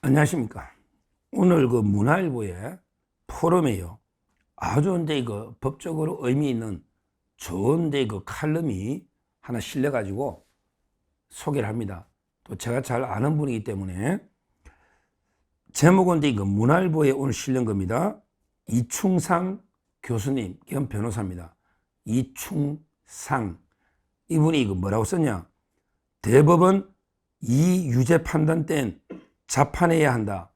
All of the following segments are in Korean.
안녕하십니까. 오늘 그 문화일보의 포럼에요. 아주 근데 그 법적으로 의미 있는 좋은데 그 칼럼이 하나 실려가지고 소개를 합니다. 또 제가 잘 아는 분이기 때문에 제목은 그 문화일보에 오늘 실린 겁니다. 이충상 교수님 겸 변호사입니다. 이충상. 이분이 그 뭐라고 썼냐. 대법원 이유죄 판단 땐 자판해야 한다.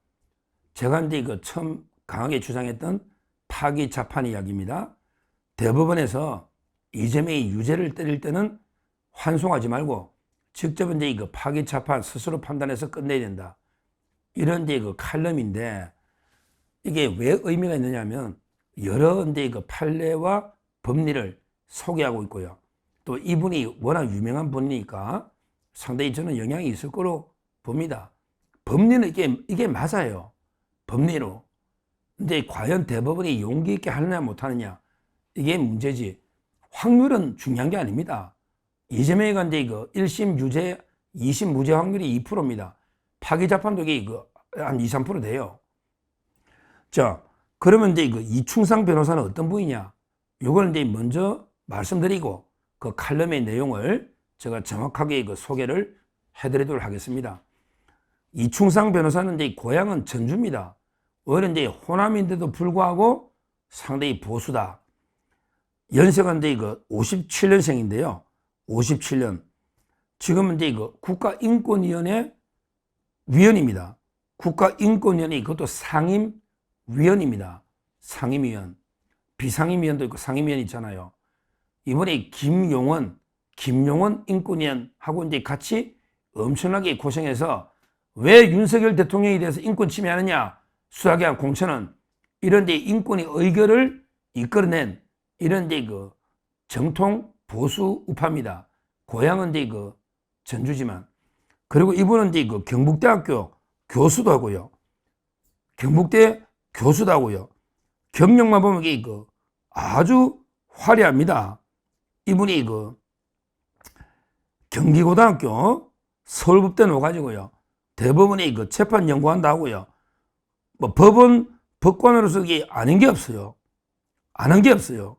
제가 근데 그 처음 강하게 주장했던 파기 자판 이야기입니다. 대법원에서 이재명이 유죄를 때릴 때는 환송하지 말고 직접 이제 그 파기 자판 스스로 판단해서 끝내야 된다. 이런 데 그 칼럼인데 이게 왜 의미가 있느냐면 여러 데 그 판례와 법리를 소개하고 있고요. 또 이분이 워낙 유명한 분이니까 상당히 저는 영향이 있을 거로 봅니다. 법리는 이게 맞아요. 법리로. 근데 과연 대법원이 용기 있게 하느냐 못하느냐 이게 문제지. 확률은 중요한 게 아닙니다. 이재명이 간데 그 1심 유죄, 2심 무죄 확률이 2%입니다. 파기자판도 이게 한 2, 3% 돼요. 자, 그러면 이제 그 이충상 변호사는 어떤 분이냐? 요걸 이제 먼저 말씀드리고 그 칼럼의 내용을 제가 정확하게 그 소개를 해드리도록 하겠습니다. 이충상 변호사는 이제 고향은 전주입니다. 오히려 이제 호남인데도 불구하고 상당히 보수다. 연세가 이제 57년생인데요. 57년. 지금은 이제 국가인권위원회 위원입니다. 국가인권위원회 그것도 상임위원입니다. 상임위원. 비상임위원도 있고 상임위원 있잖아요. 이번에 김용원 인권위원하고 이제 같이 엄청나게 고생해서 왜 윤석열 대통령에 대해서 인권 침해하느냐? 수사기관 공천은 이런 데 인권의 의결을 이끌어낸 이런 데 그 정통 보수 우파입니다. 고향은 데 그 전주지만. 그리고 이분은 데 그 경북대학교 교수도 하고요. 경북대 교수도 하고요. 경력만 보면 이게 그 아주 화려합니다. 이분이 그 경기고등학교 서울법대 나와가지고요. 대법원에 그 재판 연구한다 하고요. 뭐 법관으로서 이게 아는 게 없어요. 아는 게 없어요.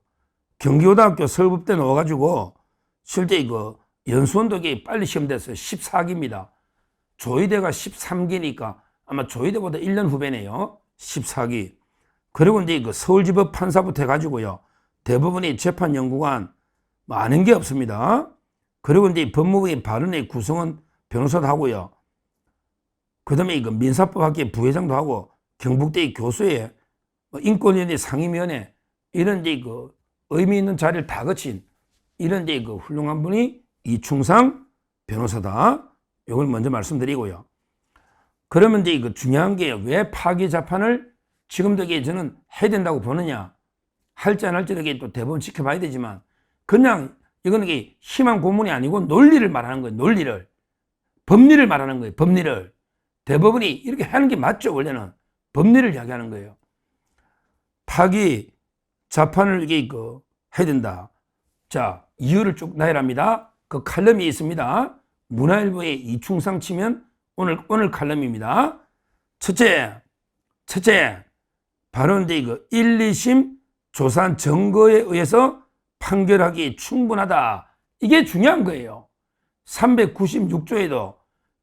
경기고등학교 서울법대 나와가지고 실제 그 연수원도 이게 빨리 시험 됐어요. 14기입니다. 조의대가 13기니까 아마 조의대보다 1년 후배네요. 14기. 그리고 이제 그 서울지법 판사부터 해가지고요. 대법원의 재판 연구관 뭐 아는 게 없습니다. 그리고 이제 법무부의 바른의 구성원 변호사도 하고요. 그 다음에 민사법학회 부회장도 하고 경북대 교수회 인권위원회 상임위원회 이런 데 그 의미 있는 자리를 다 거친 이런 데 그 훌륭한 분이 이충상 변호사다. 이걸 먼저 말씀드리고요. 그러면 이제 그 중요한 게 왜 파기 자판을 지금도 저는 해야 된다고 보느냐. 할지 안 할지 이렇게 또 대법원 지켜봐야 되지만 그냥 이건 이게 희망 고문이 아니고 논리를 말하는 거예요. 논리를. 법리를 말하는 거예요. 법리를. 대법원이 이렇게 하는 게 맞죠. 원래는. 법리를 이야기하는 거예요. 파기 자판을 이게 해야 된다. 자, 이유를 쭉 나열합니다. 그 칼럼이 있습니다. 문화일보의 이충상 치면 오늘 칼럼입니다. 첫째, 바로 이제 1, 2심 조사한 증거에 의해서 판결하기 충분하다. 이게 중요한 거예요. 396조에도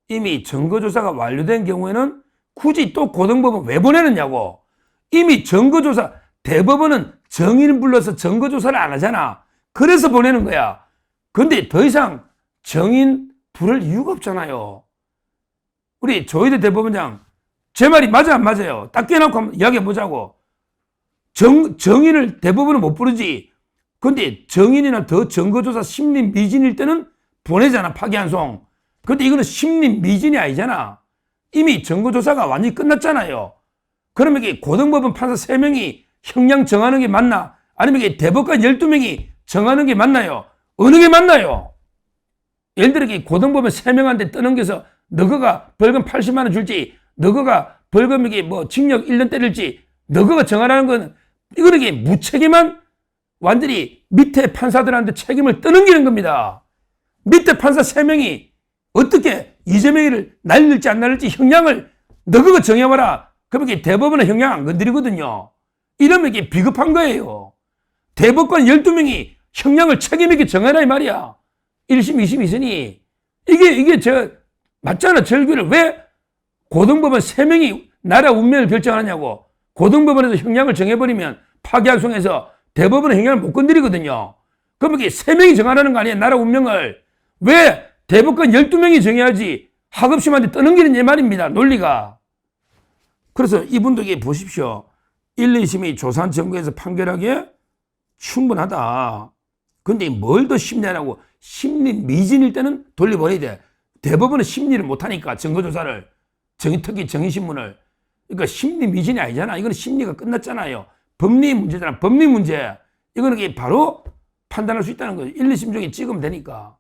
이미 증거조사가 완료된 경우에는 굳이 또 고등법원 왜 보내느냐고. 이미 증거조사, 대법원은 정인을 불러서 증거조사를 안 하잖아. 그래서 보내는 거야. 근데 더 이상 정인 부를 이유가 없잖아요. 우리 조희대 대법원장, 제 말이 맞아 안 맞아요? 딱 깨놓고 한번 이야기해 보자고. 정인을 대법원은 못 부르지. 근데 정인이나 더 증거조사 심리 미진일 때는 보내잖아. 파기환송. 근데 이거는 심리 미진이 아니잖아. 이미 증거조사가 완전히 끝났잖아요. 그러면 이게 고등법원 판사 3명이 형량 정하는 게 맞나? 아니면 이게 대법관 12명이 정하는 게 맞나요? 어느 게 맞나요? 예를 들어 고등법원 3명한테 떠넘겨서 너거가 벌금 80만 원 줄지, 너거가 벌금 이게 뭐 징역 1년 때릴지, 너거가 정하라는 건 이거는 이게 무책임한 완전히 밑에 판사들한테 책임을 떠넘기는 겁니다. 밑에 판사 3명이 어떻게 이재명이를 날릴지 안 날릴지 형량을 너 그거 정해봐라. 그럼 이게 대법원은 형량 안 건드리거든요. 이러면 이게 비겁한 거예요. 대법관 12명이 형량을 책임있게 정해라 이 말이야. 1심, 2심, 2審이. 이게 맞잖아. 절규를 왜 고등법원 3명이 나라 운명을 결정하냐고. 고등법원에서 형량을 정해버리면 파기환송해서 대법원은 형량을 못 건드리거든요. 그럼 이게 3명이 정하라는 거 아니야, 나라 운명을. 왜 대법관 12명이 정해야지 하급심한테 떠넘기는 말입니다, 논리가. 그래서 이분도 이게 보십시오. 1, 2심이 조사한 증거에서 판결하기에 충분하다. 근데 뭘 더 심리하라고. 심리 미진일 때는 돌려버려야 돼. 대법원은 심리를 못하니까, 증거조사를. 특히 정의신문을. 그러니까 심리 미진이 아니잖아. 이거는 심리가 끝났잖아요. 법리 문제잖아. 법리 문제. 이거는 바로 판단할 수 있다는 거죠. 1, 2심 중에 찍으면 되니까.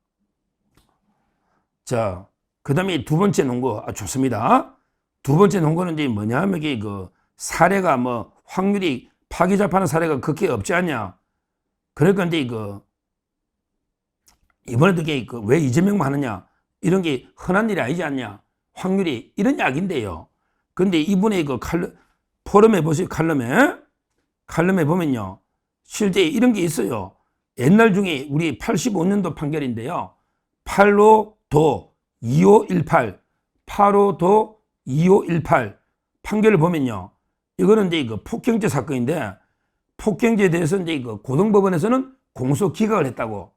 자, 그 다음에 두 번째 논거. 좋습니다. 두 번째 논거는 이제 뭐냐 하면 이게 사례가 확률이 파기자판한 사례가 그렇게 없지 않냐. 그러니까 이제 이번에도 왜 이재명만 하느냐. 이런 게 흔한 일이 아니지 않냐. 확률이 이런 이야기인데요. 근데 이분의 포럼에 보세요. 칼럼에 보면요. 실제 이런 게 있어요. 옛날 중에 우리 85년도 판결인데요. 8호도 2518, 8호도 2518 판결을 보면요. 이거는 이제 폭행죄 사건인데, 폭행죄에 대해서 이제 고등법원에서는 공소 기각을 했다고.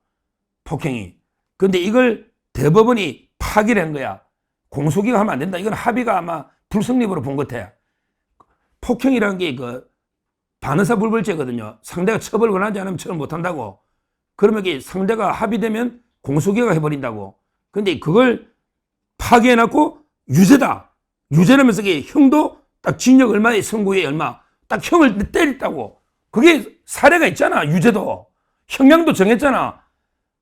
폭행이. 근데 이걸 대법원이 파기를 한 거야. 공소 기각하면 안 된다. 이건 합의가 아마 불성립으로 본 것 같아. 폭행이라는 게 반의사 불벌죄거든요. 상대가 처벌을 원하지 않으면 처벌 못 한다고. 그러면 이게 상대가 합의되면 공소 기각 해버린다고. 근데 그걸 파기해놨고 유죄다. 유죄라면서 이게 형도 딱 징역 얼마에 선고에 얼마 딱 형을 때렸다고. 그게 사례가 있잖아. 유죄도. 형량도 정했잖아.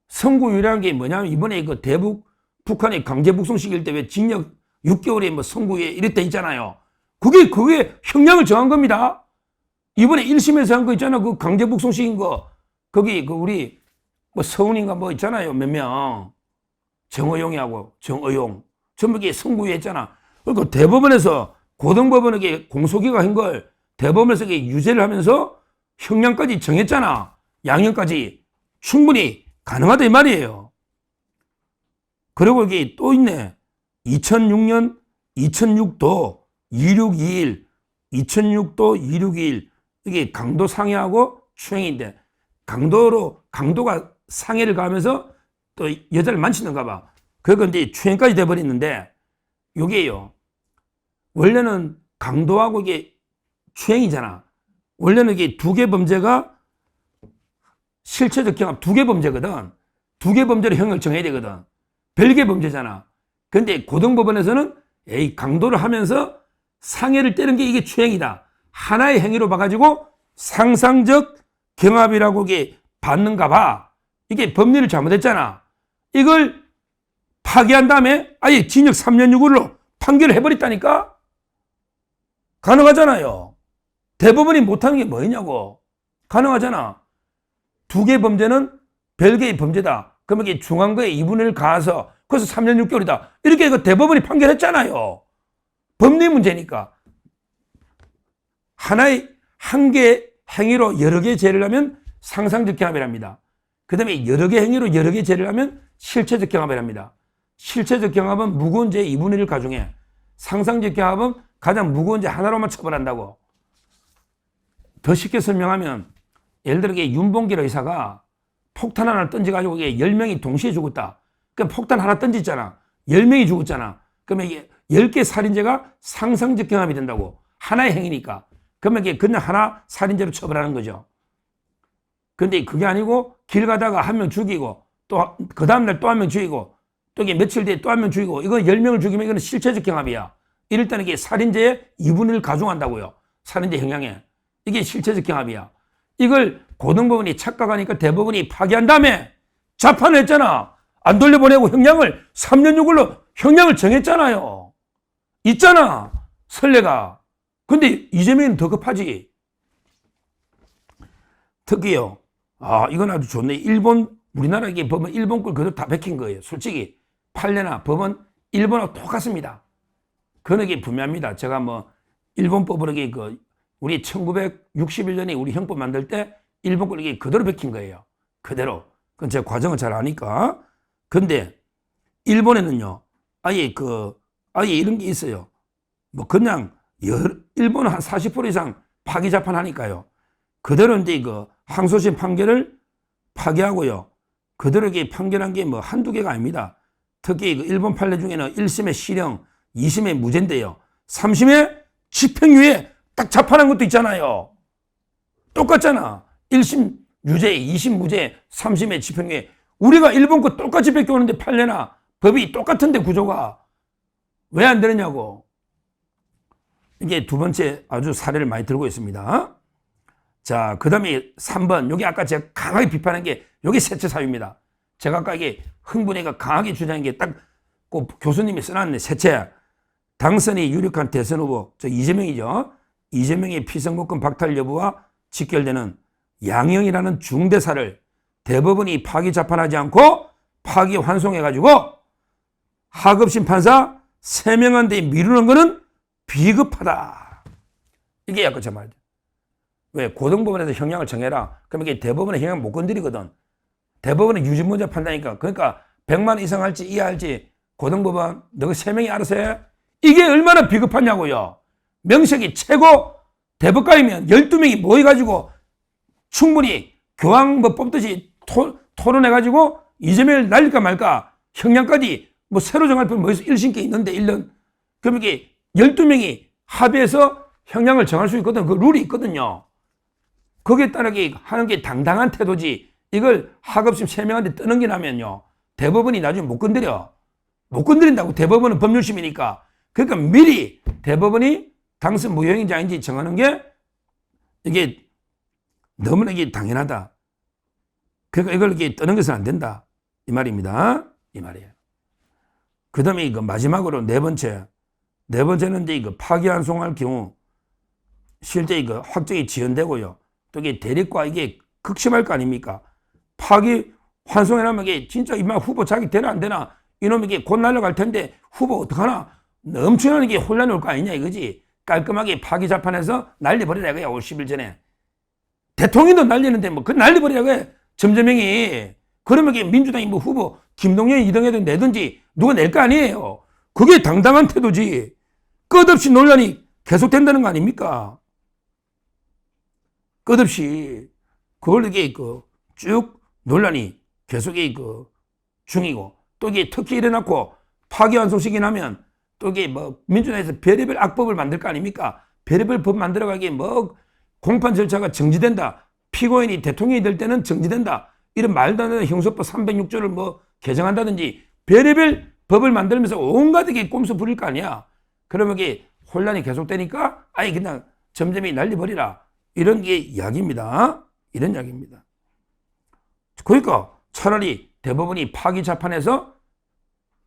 선고유예라는 게 뭐냐면 이번에 북한이 강제 북송시킬 때 왜 징역 6개월에 선고유예 이랬다 있잖아요. 그게 형량을 정한 겁니다. 이번에 1심에서 한 거 있잖아. 그 강제 북송시킨 거. 거기 우리 서훈인가 있잖아요. 몇 명. 정의용이하고 정의용. 전부 이게 선고유예 했잖아. 그러니까 대법원에서 고등법원에게 공소기각 한 걸 대법원에서 유죄를 하면서 형량까지 정했잖아. 양형까지. 충분히 가능하다 이 말이에요. 그리고 이게 또 있네. 2006년 2006도 2621 2006도 2621 이게 강도 상해하고 추행인데 강도가 상해를 가면서 또 여자를 만지는가 봐. 그러니까 이제 추행까지 돼버렸는데 요게요. 원래는 강도하고 이게 추행이잖아. 원래는 이게 두 개 범죄가 실체적 경합 두 개 범죄거든. 두 개 범죄로 형을 정해야 되거든. 별개 범죄잖아. 근데 고등법원에서는 강도를 하면서 상해를 때린 게 이게 추행이다. 하나의 행위로 봐가지고 상상적 경합이라고 이게 받는가 봐. 이게 법리를 잘못했잖아. 이걸 파기한 다음에 아예 징역 3년 6개월로 판결을 해버렸다니까? 가능하잖아요. 대법원이 못하는 게 뭐냐고. 가능하잖아. 두 개 범죄는 별개의 범죄다. 그러면 이게 중앙거에 2분의 1 가서 그래서 3년 6개월이다. 이렇게 대법원이 판결했잖아요. 법리 문제니까. 한 개 행위로 여러 개 죄를 하면 상상적 경합이랍니다. 그 다음에 여러 개 행위로 여러 개 죄를 하면 실체적 경합이랍니다. 실체적 경합은 무거운 죄 2분의 1 가중해. 상상적 경합은 가장 무거운 죄 하나로만 처벌한다고. 더 쉽게 설명하면 예를 들어 윤봉길 의사가 폭탄 하나를 던져가지고 10명이 동시에 죽었다. 그럼 폭탄 하나 던졌잖아. 10명이 죽었잖아. 그러면 이게 10개 살인죄가 상상적 경합이 된다고. 하나의 행위니까. 그러면 이게 그냥 하나 살인죄로 처벌하는 거죠. 근데 그게 아니고 길 가다가 한 명 죽이고 또 그 다음날 또 한 명 죽이고 또 이게 며칠 뒤에 또 한 명 죽이고 이거 10명을 죽이면 이거는 실체적 경합이야. 이럴 때는 이게 살인죄의 2분의 1 가중한다고요. 살인죄 형량에. 이게 실체적 경합이야. 이걸 고등법원이 착각하니까 대법원이 파기한 다음에 자판을 했잖아. 안 돌려보내고 형량을 3년 6개월로 형량을 정했잖아요. 있잖아. 선례가. 근데 이재명은 더 급하지. 특히요. 이건 아주 좋네. 우리나라 이게 법은 일본 걸 그대로 다 베낀 거예요. 솔직히 판례나 법은 일본하고 똑같습니다. 그런 게 분명합니다. 제가 뭐 일본법으로 우리 1961년에 우리 형법 만들 때 일본걸 이게 그대로 베낀 거예요. 그대로. 그건 제가 과정을 잘 아니까. 근데 일본에는요, 아예 이런 게 있어요. 뭐 그냥 일본은 한 40% 이상 파기 재판하니까요. 그대로 이제 항소심 판결을 파기하고요. 그대로 이게 판결한 게 뭐 한두 개가 아닙니다. 특히 일본 판례 중에는 1심의 실형, 2심의 무죄인데요. 3심의 집행유예 딱 재판한 것도 있잖아요. 똑같잖아. 1심 유죄, 2심 무죄, 3심의 집행유예. 우리가 일본 거 똑같이 베껴오는데 판례나 법이 똑같은데 구조가 왜 안 되느냐고. 이게 두 번째 아주 사례를 많이 들고 있습니다. 자, 그 다음에 3번. 여기 아까 제가 강하게 비판한 게 여기 세체 사유입니다. 제가 아까 이게 흥분해가 강하게 주장한 게 딱 교수님이 써놨네. 세체. 당선이 유력한 대선 후보, 저 이재명이죠. 이재명의 피선거권 박탈 여부와 직결되는 양형이라는 중대사를 대법원이 파기 재판하지 않고 파기 환송해가지고 하급심 판사 3명한테 미루는 거는 비급하다. 이게 약간 제 말이죠. 왜? 고등법원에서 형량을 정해라. 그러면 이게 대법원의 형량 못 건드리거든. 대법원은 유죄무죄 판단이니까. 그러니까 100만 원 이상 할지 이하 할지 고등법원 너가 3명이 알아서 해. 이게 얼마나 비급하냐고요. 명색이 최고 대법관이면 12명이 모여가지고 충분히 교황 뭐 뽑듯이 토론해가지고 이재명을 날릴까 말까 형량까지 뭐 새로 정할 뻔 뭐 1심께 있는데 1년. 그럼 이게 12명이 합의해서 형량을 정할 수 있거든. 그 룰이 있거든요. 거기에 따르게 하는 게 당당한 태도지. 이걸 하급심 3명한테 떠넘기나면요. 대법원이 나중에 못 건드려. 못 건드린다고. 대법원은 법률심이니까. 그러니까 미리 대법원이 당선 무효인지 아닌지 정하는 게 이게 너무나 이게 당연하다. 그러니까 이걸 이렇게 떠넘겨서는 안 된다. 이 말입니다. 이 말이에요. 그 다음에 이거 마지막으로 네 번째는 이제 이거 파기환송할 경우 실제 이거 확정이 지연되고요. 또 이게 대립과 이게 극심할 거 아닙니까? 파기 환송해라면 이게 진짜 이만 후보 자기 되나 안 되나 이놈이 이게 곧 날아갈 텐데 후보 어떡하나 엄청난 게 혼란이 올 거 아니냐 이거지. 깔끔하게 파기 재판해서 날려버리라 이거야. 50일 전에. 대통령도 날리는데 뭐 그 날려버리라 이거야. 점점명이. 그러면 이게 민주당이 뭐 후보 김동연이 2등해도 내든지 누가 낼 거 아니에요. 그게 당당한 태도지. 끝없이 논란이 계속된다는 거 아닙니까? 끝없이 그걸 이게 쭉 논란이 계속 중이고 또 이게 특히 일어났고 파기환송식이 나면 또 이게 뭐 민주당에서 별의별 악법을 만들 거 아닙니까? 별의별 법 만들어가기에 뭐 공판 절차가 정지된다. 피고인이 대통령이 될 때는 정지된다. 이런 말도 안 되는 형사법 306조를 뭐 개정한다든지 별의별 법을 만들면서 온갖 게 꼼수 부릴 거 아니야. 그러면 이게 혼란이 계속되니까 아예 그냥 점점이 날려버리라. 이런 게 이야기입니다. 이런 이야기입니다. 그러니까 차라리 대법원이 파기 재판해서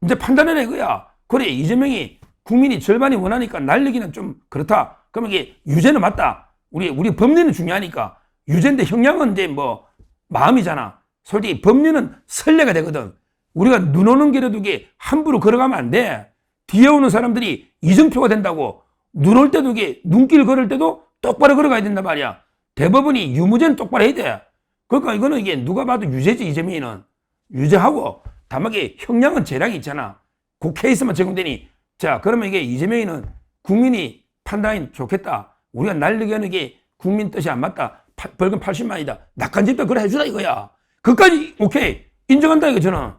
이제 판단해라 이거야. 그래 이재명이 국민이 절반이 원하니까 날리기는 좀 그렇다. 그러면 이게 유죄는 맞다. 우리 법리는 중요하니까. 유죄인데 형량은 이제 뭐 마음이잖아. 솔직히 법리는 선례가 되거든. 우리가 눈 오는 길에도 이게 함부로 걸어가면 안 돼. 뒤에 오는 사람들이 이정표가 된다고. 눈 올 때도 이게 눈길 걸을 때도 똑바로 걸어가야 된단 말이야. 대법원이 유무죄는 똑바로 해야 돼. 그러니까 이거는 이게 누가 봐도 유죄지. 이재명이는 유죄하고 다만 이게 형량은 재량이 있잖아. 그 케이스만 적용되니. 자, 그러면 이게 이재명이는 국민이 판단이 좋겠다. 우리가 날리게 하는 게 국민 뜻이 안 맞다. 벌금 80만이다. 낙한집도 그래 해주라 이거야. 그까지 오케이 인정한다 이거 저는.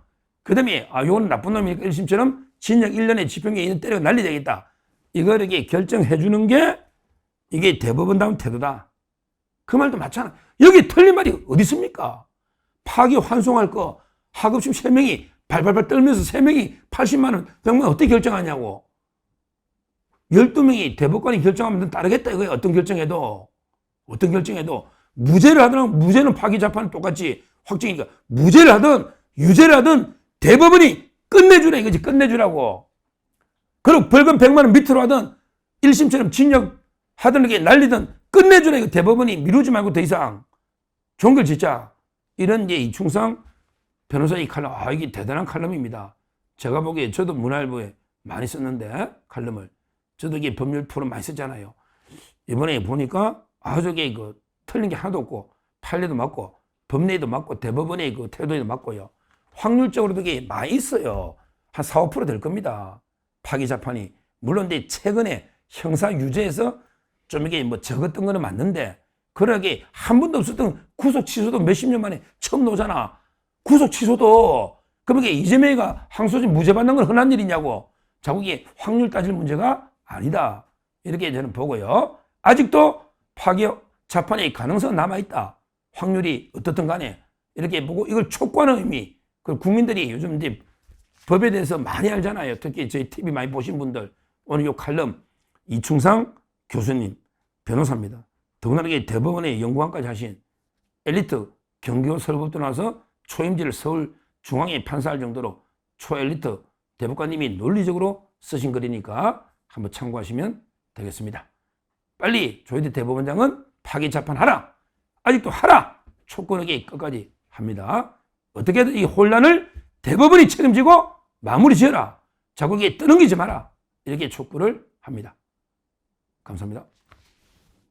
그 다음에 요거는 나쁜 놈이니까 1심처럼 징역 1년에 집행유예 2년 때려 날리 되겠다. 이걸 이렇게 결정해 주는 게 이게 대법원다운 태도다. 그 말도 맞잖아. 여기 틀린 말이 어디 있습니까? 파기 환송할 거 하급심 3명이 발발발 떨면서 3명이 80만 원, 100만 원 어떻게 결정하냐고. 12명이 대법관이 결정하면 따르겠다 이거야. 어떤 결정해도. 무죄를 하든 무죄는 파기 재판은 똑같이 확정이니까 무죄를 하든 유죄를 하든 대법원이 끝내주라 이거지. 끝내주라고. 그리고 벌금 100만 원 밑으로 하든 1심처럼 징역 하든 이게 날리든 끝내주라 이거. 대법원이 미루지 말고 더 이상 종결 짓자. 이런 이제 이충상 변호사의 칼럼. 이게 대단한 칼럼입니다. 제가 보기에 저도 문화일보에 많이 썼는데 칼럼을. 저도 이게 법률 프로 많이 썼잖아요. 이번에 보니까 저게 틀린 게 하나도 없고 판례도 맞고 법례도 맞고 대법원의 태도에도 맞고요. 확률적으로도 이게 많이 있어요. 한 4, 5%될 겁니다. 파기 재판이. 물론 근데 최근에 형사 유죄에서 좀 이게 적었던 거는 맞는데 그러게 한 번도 없었던 구속 취소도 몇십 년 만에 처음 나오잖아. 구속 취소도 그럼 이게 이재명이가 항소심 무죄 받는 건 흔한 일이냐고. 자꾸 이게 확률 따질 문제가 아니다. 이렇게 저는 보고요. 아직도 파기 재판의 가능성은 남아있다. 확률이 어떻든 간에 이렇게 보고 이걸 촉구하는 의미. 그 국민들이 요즘 이제 법에 대해서 많이 알잖아요. 특히 저희 TV 많이 보신 분들. 오늘 요 칼럼 이충상 교수님 변호사입니다. 더군다나 대법원의 연구관까지 하신 엘리트 경기도 서울법도 나와서 초임지를 서울중앙에 판사할 정도로 초엘리트 대법관님이 논리적으로 쓰신 글이니까 한번 참고하시면 되겠습니다. 빨리 조희대 대법원장은 파기 재판하라. 아직도 하라. 촉구하게 끝까지 합니다. 어떻게든 이 혼란을 대법원이 책임지고 마무리 지어라. 자꾸 이게 떠넘기지 마라. 이렇게 촉구를 합니다. 감사합니다.